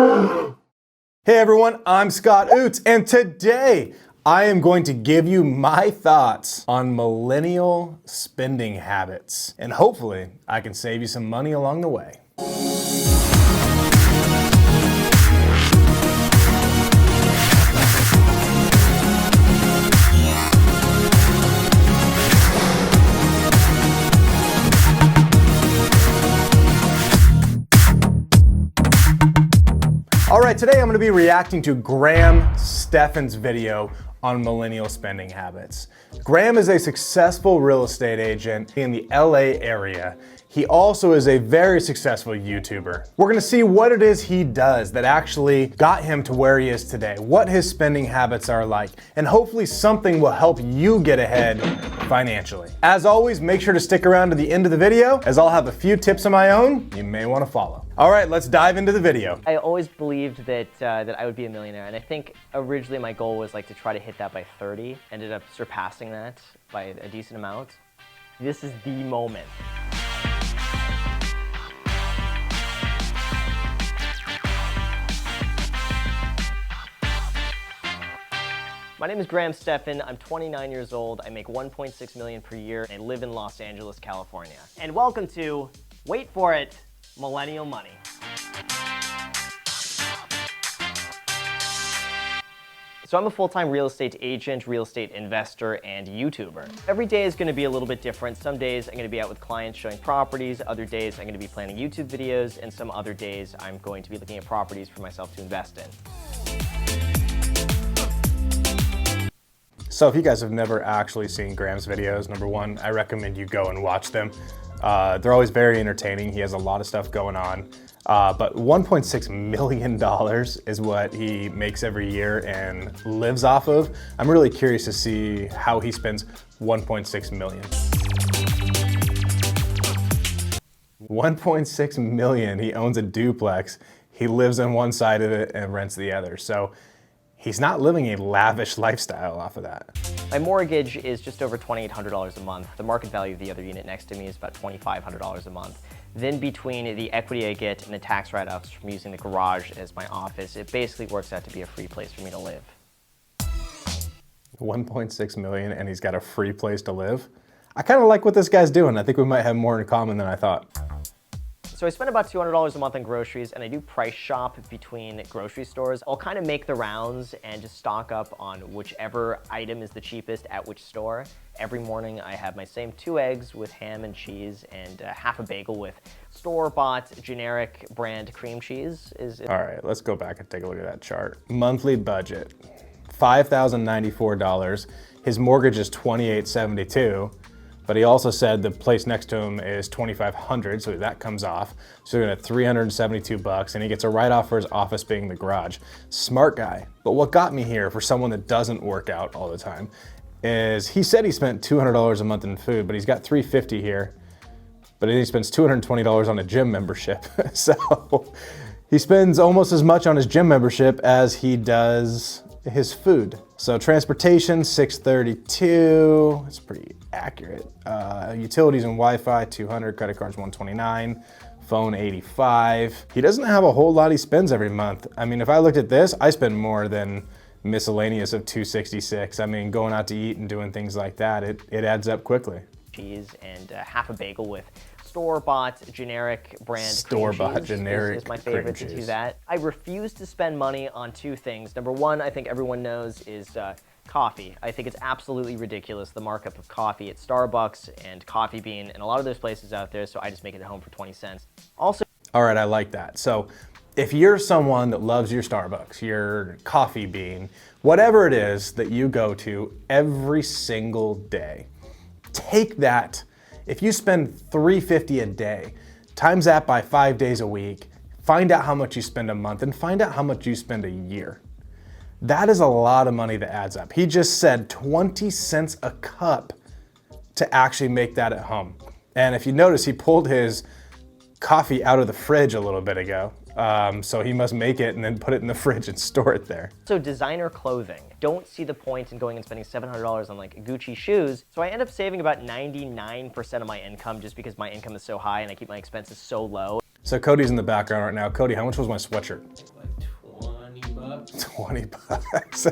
Hey everyone, I'm Scott Oots, and today I am going to give you my thoughts on millennial spending habits. And hopefully I can save you some money along the way. All right, today I'm going to be reacting to Stephans' video on millennial spending habits. Graham is a successful real estate agent in the LA area. He also is a very successful YouTuber. We're going to see what it is he does that actually got him to where he is today, what his spending habits are like, and hopefully something will help you get ahead financially. As always, make sure to stick around to the end of the video, as I'll have a few tips of my own you may want to follow. All right, let's dive into the video. I always believed that I would be a millionaire, and I think originally my goal was to try to hit that by 30. Ended up surpassing that by a decent amount. This is the moment. My name is Stephan. I'm 29 years old. I make $1.6 million per year and I live in Los Angeles, California. And welcome to, wait for it, Millennial Money. So I'm a full-time real estate agent, real estate investor, and YouTuber. Every day is gonna be a little bit different. Some days I'm gonna be out with clients showing properties, other days I'm gonna be planning YouTube videos, and some other days I'm going to be looking at properties for myself to invest in. So if you guys have never actually seen Graham's videos, number one, I recommend you go and watch them. They're always very entertaining. He has a lot of stuff going on. But $1.6 million is what he makes every year and lives off of. I'm really curious to see how he spends $1.6 million. $1.6 million, he owns a duplex. He lives on one side of it and rents the other. So he's not living a lavish lifestyle off of that. My mortgage is just over $2,800 a month. The market value of the other unit next to me is about $2,500 a month. Then between the equity I get and the tax write-offs from using the garage as my office, it basically works out to be a free place for me to live. 1.6 million and he's got a free place to live. I kind of like what this guy's doing. I think we might have more in common than I thought. So I spend about $200 a month on groceries, and I do price shop between grocery stores. I'll kind of make the rounds and just stock up on whichever item is the cheapest at which store. Every morning I have my same 2 eggs with ham and cheese and half a bagel with store-bought generic brand cream cheese. All right, let's go back and take a look at that chart. Monthly budget, $5,094. His mortgage is $2,872. But he also said the place next to him is $2,500, so that comes off. So you're at $372, and he gets a write-off for his office being the garage. Smart guy. But what got me here for someone that doesn't work out all the time is he said he spent $200 a month in food, but he's got $350 here. But then he spends $220 on a gym membership. So he spends almost as much on his gym membership as he does his food. So transportation, $632, it's pretty accurate. Utilities and Wi-Fi, $200, credit cards, $129, phone, $85. He doesn't have a whole lot he spends every month. I mean, if I looked at this, I spend more than miscellaneous of $266. I mean, going out to eat and doing things like that, it adds up quickly. Cheese and half a bagel with store-bought generic brand store-bought generic is my favorite to do that. I refuse to spend money on 2 things. Number one, I think everyone knows, is coffee. I think it's absolutely ridiculous, the markup of coffee at Starbucks and Coffee Bean and a lot of those places out there, so I just make it at home for 20 cents. Also, all right, I like that. So if you're someone that loves your Starbucks, your Coffee Bean, whatever it is that you go to every single day, take that. If you spend $350 a day, times that by 5 days a week, find out how much you spend a month and find out how much you spend a year. That is a lot of money that adds up. He just said 20 cents a cup to actually make that at home. And if you notice, he pulled his coffee out of the fridge a little bit ago. So he must make it and then put it in the fridge and store it there. So designer clothing. Don't see the point in going and spending $700 on like Gucci shoes. So I end up saving about 99% of my income just because my income is so high and I keep my expenses so low. So Cody's in the background right now. Cody, how much was my sweatshirt? 20 bucks.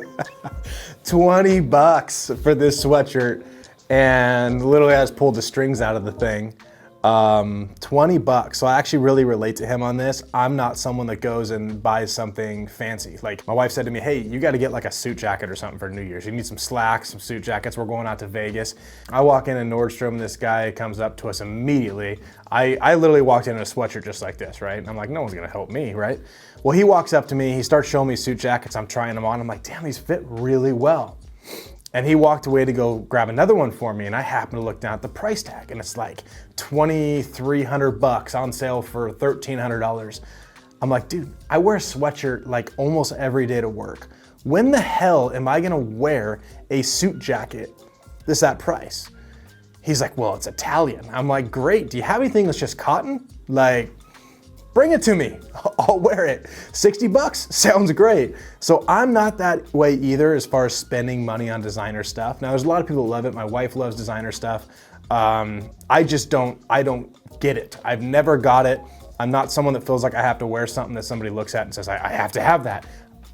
20 bucks for this sweatshirt, and literally I just pulled the strings out of the thing. 20 bucks. So I actually really relate to him on this. I'm not someone that goes and buys something fancy. Like my wife said to me, hey, you got to get like a suit jacket or something for New Year's. You need some slacks, some suit jackets. We're going out to Vegas. I walk in Nordstrom, and this guy comes up to us immediately. I literally walked in a sweatshirt just like this, right? And I'm like, no one's gonna help me, right? Well, he walks up to me, he starts showing me suit jackets. I'm trying them on. I'm like, damn, these fit really well. And he walked away to go grab another one for me, and I happened to look down at the price tag, and it's like 2,300 bucks on sale for $1,300. I'm like, dude, I wear a sweatshirt like almost every day to work. When the hell am I gonna wear a suit jacket that's that price? He's like, well, it's Italian. I'm like, great, do you have anything that's just cotton? Like, bring it to me, I'll wear it. 60 bucks, sounds great. So I'm not that way either as far as spending money on designer stuff. Now there's a lot of people who love it. My wife loves designer stuff. I don't get it. I've never got it. I'm not someone that feels like I have to wear something that somebody looks at and says, I have to have that.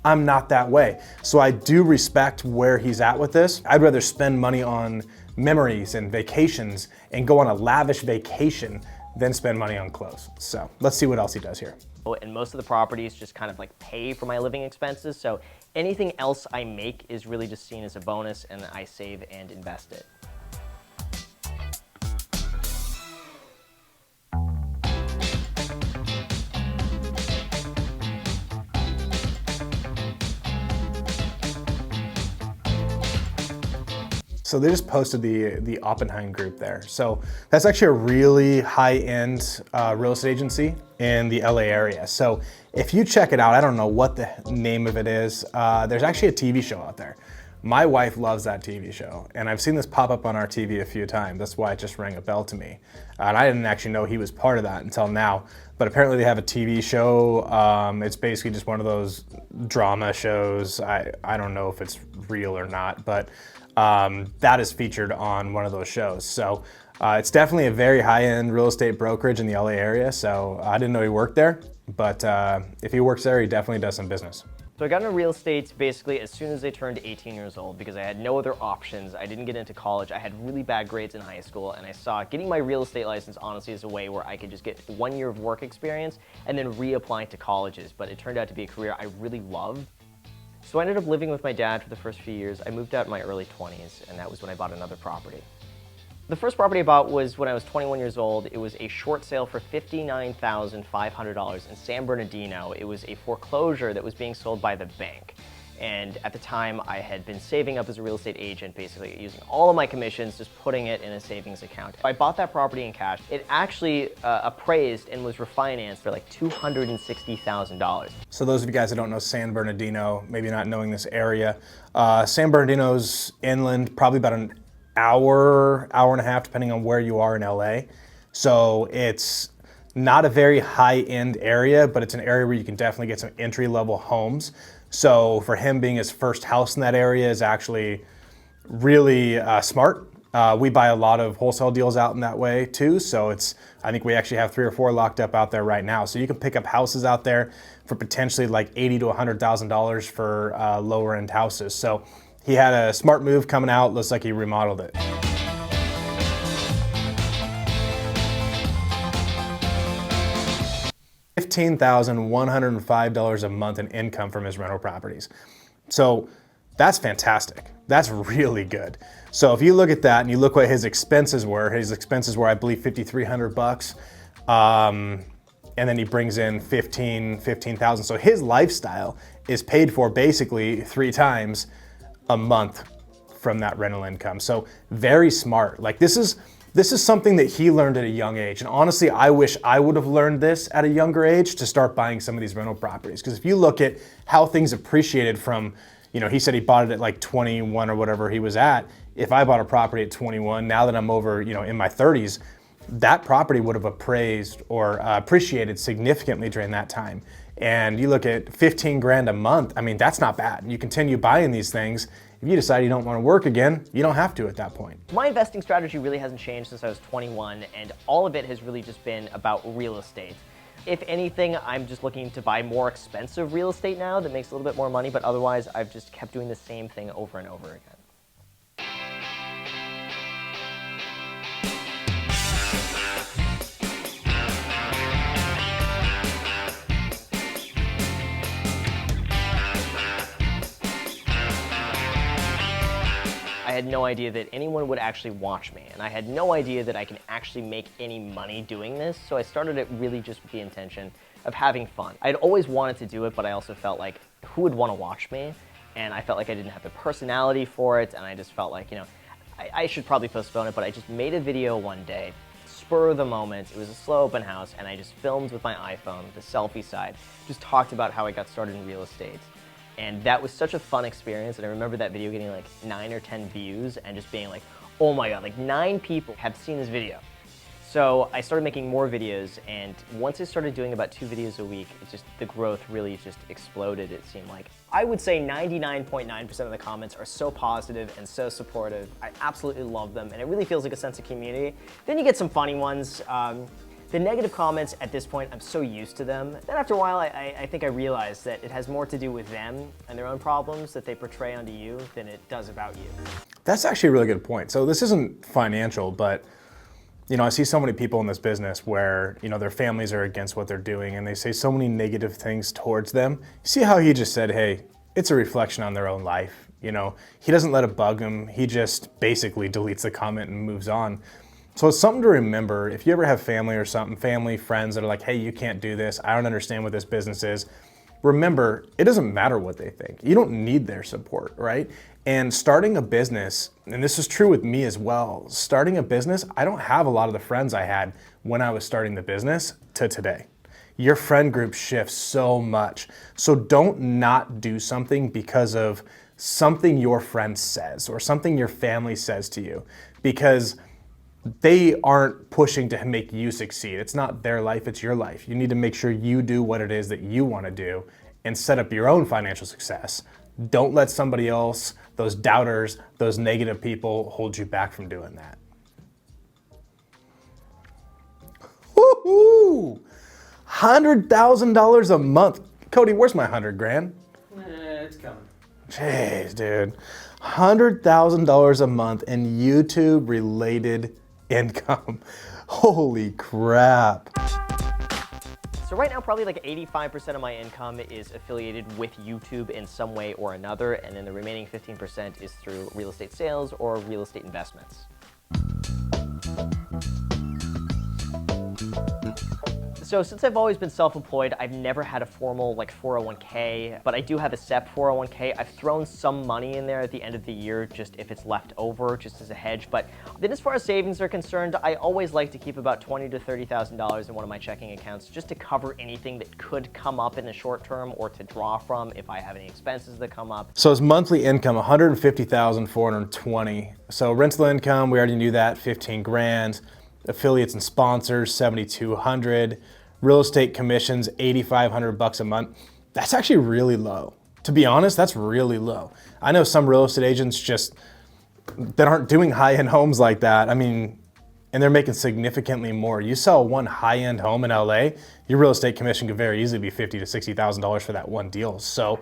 I'm not that way. So I do respect where he's at with this. I'd rather spend money on memories and vacations and go on a lavish vacation than spend money on clothes. So let's see what else he does here. And most of the properties just kind of like pay for my living expenses. So anything else I make is really just seen as a bonus, and I save and invest it. So they just posted the Oppenheim group there. So that's actually a really high-end real estate agency in the LA area. So if you check it out, I don't know what the name of it is. There's actually a TV show out there. My wife loves that TV show, and I've seen this pop up on our TV a few times. That's why it just rang a bell to me. And I didn't actually know he was part of that until now. But apparently they have a TV show. It's basically just one of those drama shows. I don't know if it's real or not, but that is featured on one of those shows. So it's definitely a very high-end real estate brokerage in the LA area. So I didn't know he worked there, but if he works there, he definitely does some business. So I got into real estate basically as soon as I turned 18 years old because I had no other options. I didn't get into college. I had really bad grades in high school, and I saw getting my real estate license honestly as a way where I could just get 1 year of work experience and then reapply to colleges. But it turned out to be a career I really loved. So I ended up living with my dad for the first few years. I moved out in my early 20s, and that was when I bought another property. The first property I bought was when I was 21 years old. It was a short sale for $59,500 in San Bernardino. It was a foreclosure that was being sold by the bank. And at the time, I had been saving up as a real estate agent, basically using all of my commissions, just putting it in a savings account. I bought that property in cash. It actually appraised and was refinanced for like $260,000. So those of you guys that don't know San Bernardino, maybe not knowing this area, San Bernardino's inland, probably about an hour and a half, depending on where you are in LA. So it's not a very high-end area, but it's an area where you can definitely get some entry-level homes. So for him, being his first house in that area is actually really smart. We buy a lot of wholesale deals out in that way too. So I think we actually have 3 or 4 locked up out there right now. So you can pick up houses out there for potentially like $80,000 to $100,000 for lower end houses. So he had a smart move coming out. Looks like he remodeled it. $15,105 a month in income from his rental properties. So that's fantastic. That's really good. So if you look at that and you look what his expenses were I believe $5,300. And then he brings in 15,000. So his lifestyle is paid for basically 3 times a month from that rental income. So very smart. Like this is something that he learned at a young age. And honestly, I wish I would have learned this at a younger age to start buying some of these rental properties. Because if you look at how things appreciated from, he said he bought it at like 21 or whatever he was at. If I bought a property at 21, now that I'm over, in my 30s, that property would have appraised or appreciated significantly during that time. And you look at 15 grand a month, I mean, that's not bad. You continue buying these things. If you decide you don't want to work again, you don't have to at that point. My investing strategy really hasn't changed since I was 21, and all of it has really just been about real estate. If anything, I'm just looking to buy more expensive real estate now that makes a little bit more money, but otherwise I've just kept doing the same thing over and over again. I had no idea that anyone would actually watch me, and I had no idea that I can actually make any money doing this, so I started it really just with the intention of having fun. I'd always wanted to do it, but I also felt like, who would want to watch me? And I felt like I didn't have the personality for it, and I just felt like, I should probably postpone it, but I just made a video one day, spur of the moment. It was a slow open house, and I just filmed with my iPhone, the selfie side, just talked about how I got started in real estate. And that was such a fun experience, and I remember that video getting like 9 or 10 views and just being like, oh my god, like 9 people have seen this video. So I started making more videos, and once I started doing about 2 videos a week, the growth really just exploded, it seemed like. I would say 99.9% of the comments are so positive and so supportive. I absolutely love them, and it really feels like a sense of community. Then you get some funny ones. The negative comments, at this point, I'm so used to them. Then after a while, I think I realized that it has more to do with them and their own problems that they portray onto you than it does about you. That's actually a really good point. So this isn't financial, but I see so many people in this business where, their families are against what they're doing and they say so many negative things towards them. You see how he just said, hey, it's a reflection on their own life. He doesn't let it bug him. He just basically deletes the comment and moves on. So it's something to remember. If you ever have family or something, family, friends that are like, hey, you can't do this. I don't understand what this business is. Remember, it doesn't matter what they think. You don't need their support, right? And starting a business, and this is true with me as well, starting a business, I don't have a lot of the friends I had when I was starting the business to today. Your friend group shifts so much. So don't not do something because of something your friend says or something your family says to you, because they aren't pushing to make you succeed. It's not their life, it's your life. You need to make sure you do what it is that you want to do and set up your own financial success. Don't let somebody else, those doubters, those negative people hold you back from doing that. Woohoo! $100,000 a month. Cody, where's my 100 grand? It's coming. Jeez, dude. $100,000 a month in YouTube related income. Holy crap. So right now, probably like 85% of my income is affiliated with YouTube in some way or another, and then the remaining 15% is through real estate sales or real estate investments. So since I've always been self-employed, I've never had a formal 401k, but I do have a SEP 401k. I've thrown some money in there at the end of the year, just if it's left over, just as a hedge. But then as far as savings are concerned, I always like to keep about $20,000 to $30,000 in one of my checking accounts just to cover anything that could come up in the short term or to draw from if I have any expenses that come up. So his monthly income, $150,420. So rental income, we already knew that, 15 grand. Affiliates and sponsors, 7,200. Real estate commissions, 8,500 bucks a month. That's actually really low. To be honest, that's really low. I know some real estate agents that aren't doing high-end homes like that. I mean, and they're making significantly more. You sell one high-end home in LA, your real estate commission could very easily be $50,000 to $60,000 for that one deal. So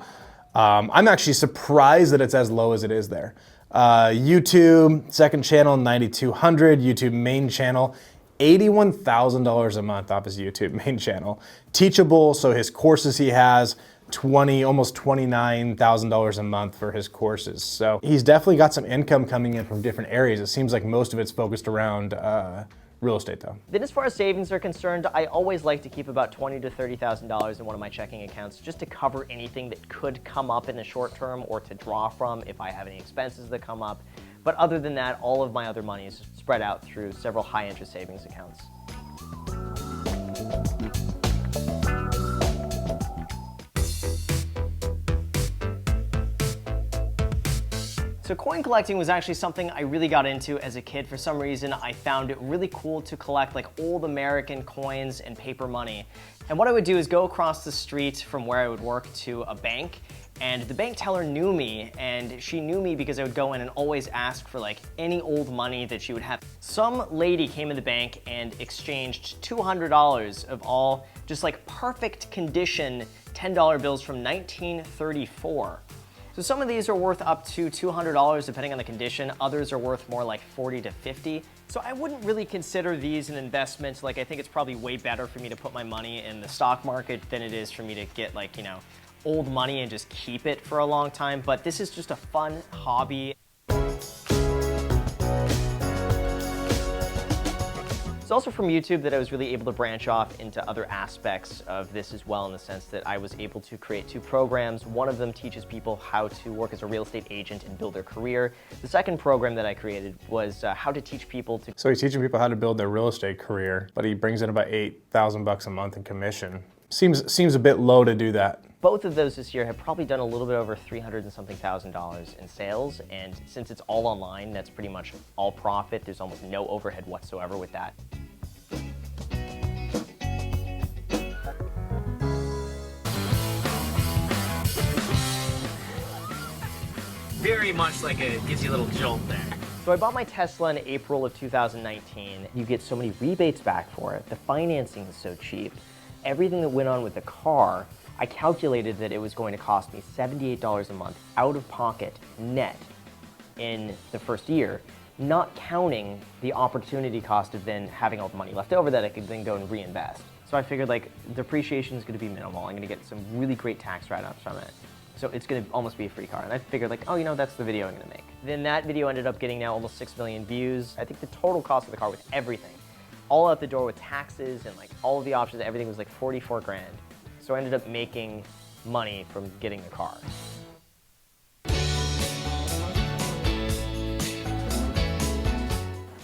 I'm actually surprised that it's as low as it is there. YouTube, second channel, 9,200. YouTube main channel, $81,000 a month off his YouTube main channel. Teachable, so his courses he has, almost $29,000 a month for his courses. So he's definitely got some income coming in from different areas. It seems like most of it's focused around real estate though. Then as far as savings are concerned, I always like to keep about $20,000 to $30,000 in one of my checking accounts just to cover anything that could come up in the short term or to draw from if I have any expenses that come up. But other than that, all of my other money is spread out through several high-interest savings accounts. So coin collecting was actually something I really got into as a kid. For some reason, I found it really cool to collect old American coins and paper money. And what I would do is go across the street from where I would work to a bank, and the bank teller knew me, and she knew me because I would go in and always ask for any old money that she would have. Some lady came in the bank and exchanged $200 of all just like perfect condition $10 bills from 1934. So some of these are worth up to $200 depending on the condition. Others are worth more like $40 to $50. So I wouldn't really consider these an investment. Like, I think it's probably way better for me to put my money in the stock market than it is for me to get, like, you know, old money and just keep it for a long time. But this is just a fun hobby. It's also from YouTube that I was really able to branch off into other aspects of this as well, in the sense that I was able to create 2 programs. One of them teaches people how to work as a real estate agent and build their career. The second program that I created was how to teach people to... So he's teaching people how to build their real estate career, but he brings in about $8,000 a month in commission. Seems a bit low to do that. Both of those this year have probably done a little bit over $300 and something thousand in sales, and since it's all online, that's pretty much all profit. There's almost no overhead whatsoever with that. Very much like it gives you a little jolt there. So I bought my Tesla in April of 2019. You get so many rebates back for it. The financing is so cheap. Everything that went on with the car, I calculated that it was going to cost me $78 a month out of pocket net in the first year, not counting the opportunity cost of then having all the money left over that I could then go and reinvest. So I figured, like, depreciation is going to be minimal. I'm going to get some really great tax write-ups from it. So it's going to almost be a free car. And I figured, like, oh, you know, that's the video I'm going to make. Then that video ended up getting now almost 6 million views. I think the total cost of the car with everything, all out the door with taxes and like all of the options, everything was like 44 grand. So I ended up making money from getting the car.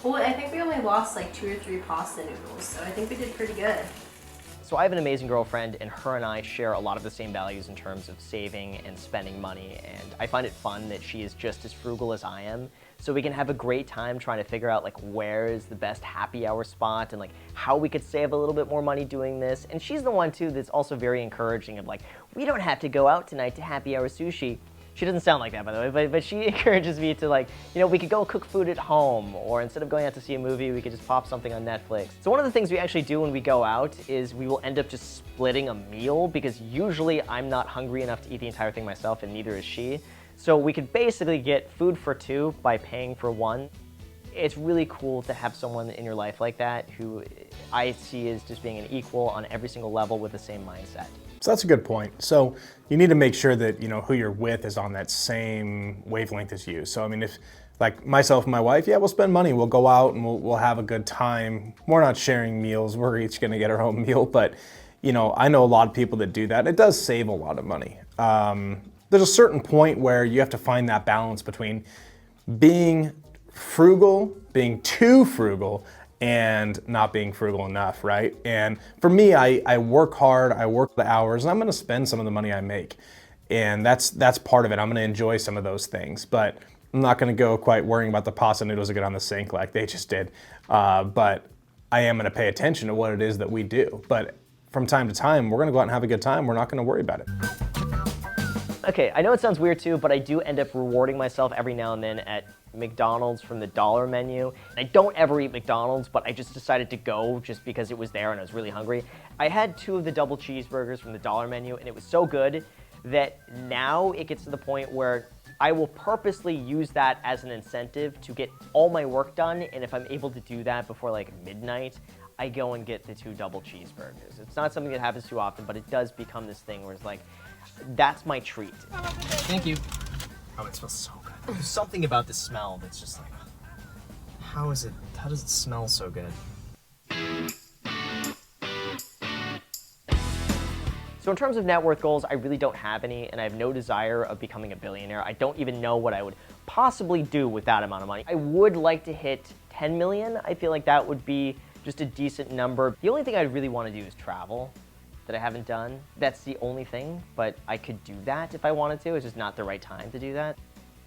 Well, I think we only lost like 2 or 3 pasta noodles, so I think we did pretty good. So I have an amazing girlfriend, and her and I share a lot of the same values in terms of saving and spending money, and I find it fun that she is just as frugal as I am, so we can have a great time trying to figure out like where is the best happy hour spot and like how we could save a little bit more money doing this. And she's the one too that's also very encouraging of like, we don't have to go out tonight to happy hour sushi. She doesn't sound like that, by the way, but she encourages me to, like, you know, we could go cook food at home, or instead of going out to see a movie, we could just pop something on Netflix. So one of the things we actually do when we go out is we will end up just splitting a meal, because usually I'm not hungry enough to eat the entire thing myself, and neither is she. So we could basically get food for 2 by paying for 1. It's really cool to have someone in your life like that who I see as just being an equal on every single level with the same mindset. So that's a good point. So you need to make sure that, you know, who you're with is on that same wavelength as you. So I mean, if like myself and my wife, yeah, we'll spend money, we'll go out and we'll have a good time. We're not sharing meals, we're each gonna get our own meal, but you know, I know a lot of people that do that. It does save a lot of money. There's a certain point where you have to find that balance between being frugal, being too frugal, and not being frugal enough, right? And for me, I work hard, I work the hours, and I'm gonna spend some of the money I make. And that's part of it. I'm gonna enjoy some of those things, but I'm not gonna go quite worrying about the pasta noodles that get on the sink like they just did. But I am gonna pay attention to what it is that we do. But from time to time, we're gonna go out and have a good time. We're not gonna worry about it. Okay, I know it sounds weird too, but I do end up rewarding myself every now and then at McDonald's from the dollar menu. I don't ever eat McDonald's, but I just decided to go just because it was there and I was really hungry. I had 2 of the double cheeseburgers from the dollar menu, and it was so good that now it gets to the point where I will purposely use that as an incentive to get all my work done, and if I'm able to do that before like midnight, I go and get the 2 double cheeseburgers. It's not something that happens too often, but it does become this thing where it's like, that's my treat. Thank you. Oh, it smells so good. There's something about the smell that's just like, how does it smell so good? So in terms of net worth goals, I really don't have any, and I have no desire of becoming a billionaire. I don't even know what I would possibly do with that amount of money. I would like to hit 10 million. I feel like that would be just a decent number. The only thing I really want to do is travel, that I haven't done. That's the only thing, but I could do that if I wanted to. It's just not the right time to do that.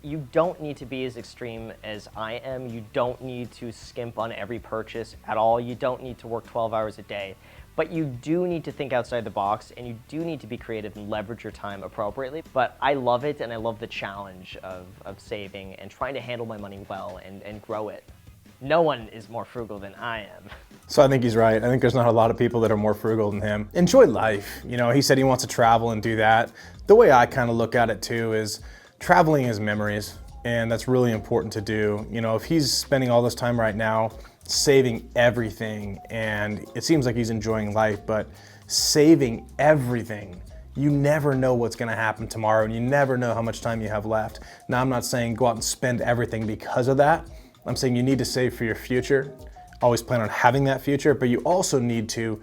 You don't need to be as extreme as I am. You don't need to skimp on every purchase at all. You don't need to work 12 hours a day. But you do need to think outside the box, and you do need to be creative and leverage your time appropriately. But I love it, and I love the challenge of saving and trying to handle my money well and grow it. No one is more frugal than I am. So I think he's right. I think there's not a lot of people that are more frugal than him. Enjoy life. You know, he said he wants to travel and do that. The way I kind of look at it too is traveling is memories, and that's really important to do. You know, if he's spending all this time right now saving everything, and it seems like he's enjoying life, but saving everything, you never know what's gonna happen tomorrow, and you never know how much time you have left. Now, I'm not saying go out and spend everything because of that. I'm saying you need to save for your future. Always plan on having that future, but you also need to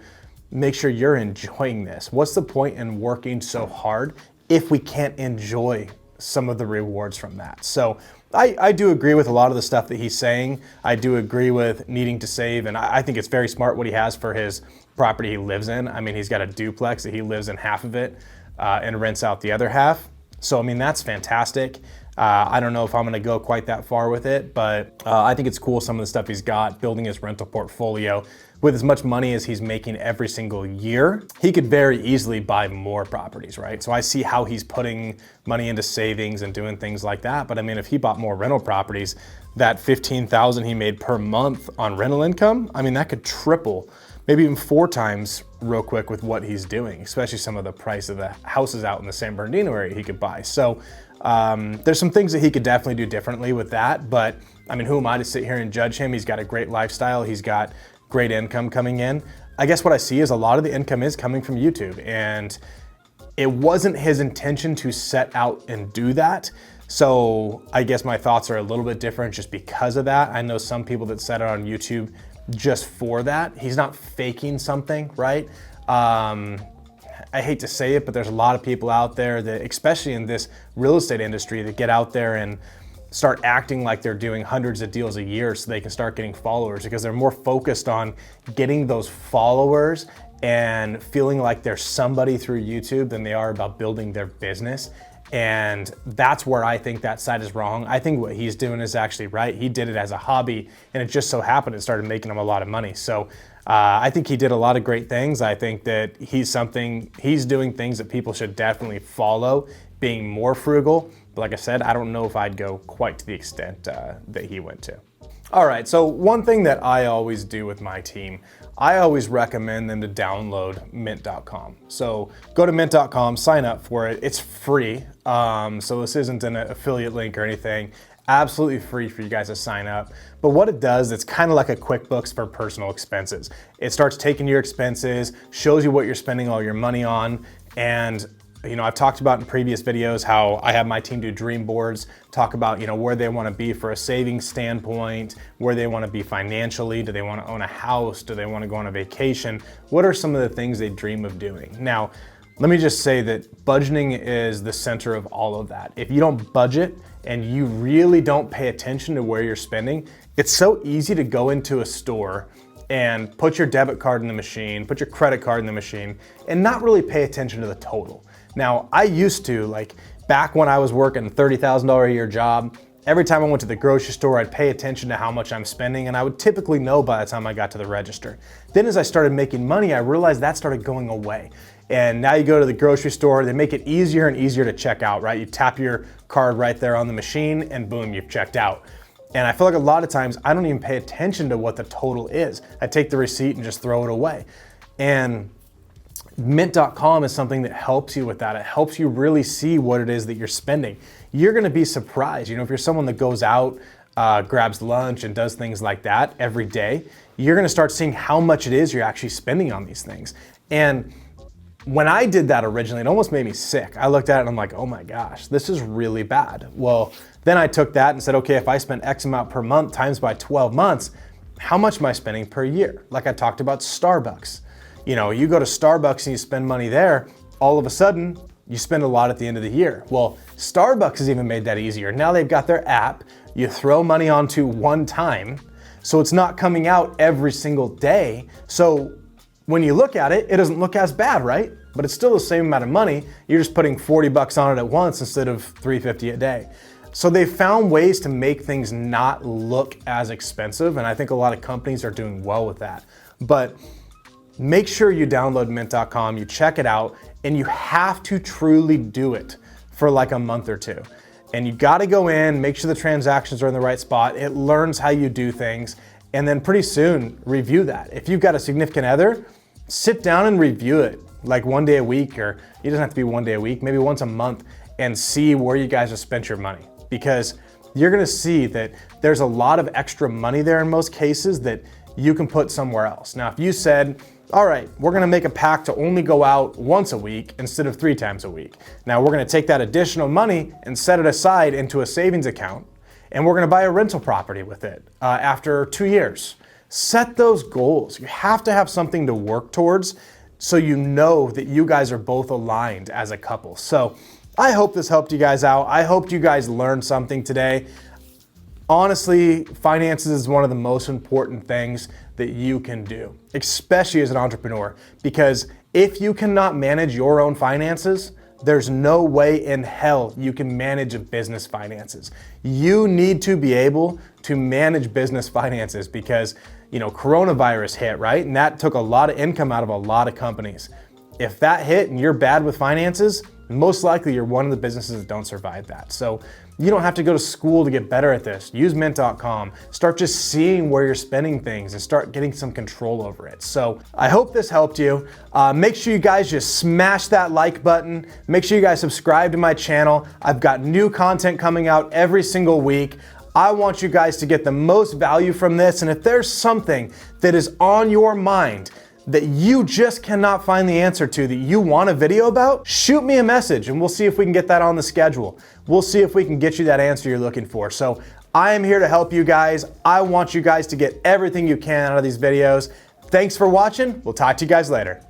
make sure you're enjoying this. What's the point in working so hard if we can't enjoy some of the rewards from that? So I do agree with a lot of the stuff that he's saying. I do agree with needing to save, and I think it's very smart what he has for his property he lives in. I mean, he's got a duplex that he lives in half of it and rents out the other half. So, I mean, that's fantastic. I don't know if I'm gonna go quite that far with it, but I think it's cool some of the stuff he's got, building his rental portfolio. With as much money as he's making every single year, he could very easily buy more properties, right? So I see how he's putting money into savings and doing things like that. But I mean, if he bought more rental properties, that $15,000 he made per month on rental income, I mean, that could triple, maybe even 4 times real quick with what he's doing, especially some of the price of the houses out in the San Bernardino area he could buy. So there's some things that he could definitely do differently with that, but I mean, who am I to sit here and judge him? He's got a great lifestyle. He's got great income coming in. I guess what I see is a lot of the income is coming from YouTube, and it wasn't his intention to set out and do that. So I guess my thoughts are a little bit different just because of that. I know some people that set out on YouTube just for that. He's not faking something, right? I hate to say it, but there's a lot of people out there that, especially in this real estate industry, that get out there and start acting like they're doing hundreds of deals a year so they can start getting followers, because they're more focused on getting those followers and feeling like they're somebody through YouTube than they are about building their business. And that's where I think that side is wrong. I think what he's doing is actually right. He did it as a hobby, and it just so happened it started making him a lot of money. So I think he did a lot of great things. I think that he's doing things that people should definitely follow, being more frugal. But like I said, I don't know if I'd go quite to the extent that he went to. All right, so one thing that I always do with my team, I always recommend them to download mint.com. So go to mint.com, sign up for it. It's free, so this isn't an affiliate link or anything. Absolutely free for you guys to sign up. But what it does, it's kind of like a QuickBooks for personal expenses. It starts taking your expenses, shows you what you're spending all your money on, and you know, I've talked about in previous videos how I have my team do dream boards, talk about, you know, where they want to be for a savings standpoint, where they want to be financially. Do they want to own a house? Do they want to go on a vacation? What are some of the things they dream of doing? Now, let me just say that budgeting is the center of all of that. If you don't budget and you really don't pay attention to where you're spending, it's so easy to go into a store and put your debit card in the machine, put your credit card in the machine, and not really pay attention to the total. Now, I used to, like back when I was working a $30,000 a year job, every time I went to the grocery store, I'd pay attention to how much I'm spending, and I would typically know by the time I got to the register. Then as I started making money, I realized that started going away. And now you go to the grocery store, they make it easier and easier to check out, right? You tap your card right there on the machine and boom, you've checked out. And I feel like a lot of times I don't even pay attention to what the total is. I take the receipt and just throw it away. And mint.com is something that helps you with that. It helps you really see what it is that you're spending. You're gonna be surprised. You know, if you're someone that goes out, grabs lunch and does things like that every day, you're gonna start seeing how much it is you're actually spending on these things. And when I did that originally, it almost made me sick. I looked at it and I'm like, oh my gosh, this is really bad. Well, then I took that and said, okay, if I spend X amount per month times by 12 months, how much am I spending per year? Like I talked about Starbucks. You know, you go to Starbucks and you spend money there, all of a sudden, you spend a lot at the end of the year. Well, Starbucks has even made that easier. Now they've got their app, you throw money onto one time, so it's not coming out every single day. So when you look at it, it doesn't look as bad, right? But it's still the same amount of money. You're just putting 40 bucks on it at once instead of $3.50 a day. So they've found ways to make things not look as expensive, and I think a lot of companies are doing well with that. But make sure you download mint.com, you check it out, and you have to truly do it for like a month or two. And you gotta go in, make sure the transactions are in the right spot. It learns how you do things. and then pretty soon review that. If you've got a significant other, sit down and review it like one day a week, or it doesn't have to be one day a week, maybe once a month, and see where you guys have spent your money. Because you're gonna see that there's a lot of extra money there in most cases that you can put somewhere else. Now, if you said, all right, we're gonna make a pact to only go out once a week instead of 3 times a week. Now we're gonna take that additional money and set it aside into a savings account, and we're gonna buy a rental property with it after 2 years. Set those goals. You have to have something to work towards so you know that you guys are both aligned as a couple. So I hope this helped you guys out. I hope you guys learned something today. Honestly, finances is one of the most important things that you can do, especially as an entrepreneur, because if you cannot manage your own finances, there's no way in hell you can manage a business finances. You need to be able to manage business finances because, coronavirus hit, right? And that took a lot of income out of a lot of companies. If that hit and you're bad with finances, most likely you're one of the businesses that don't survive that. So you don't have to go to school to get better at this. Use mint.com. Start just seeing where you're spending things and start getting some control over it. So I hope this helped you. Make sure you guys just smash that like button. Make sure you guys subscribe to my channel. I've got new content coming out every single week. I want you guys to get the most value from this. And if there's something that is on your mind that you just cannot find the answer to, that you want a video about, shoot me a message and we'll see if we can get that on the schedule. We'll see if we can get you that answer you're looking for. So I am here to help you guys. I want you guys to get everything you can out of these videos. Thanks for watching. We'll talk to you guys later.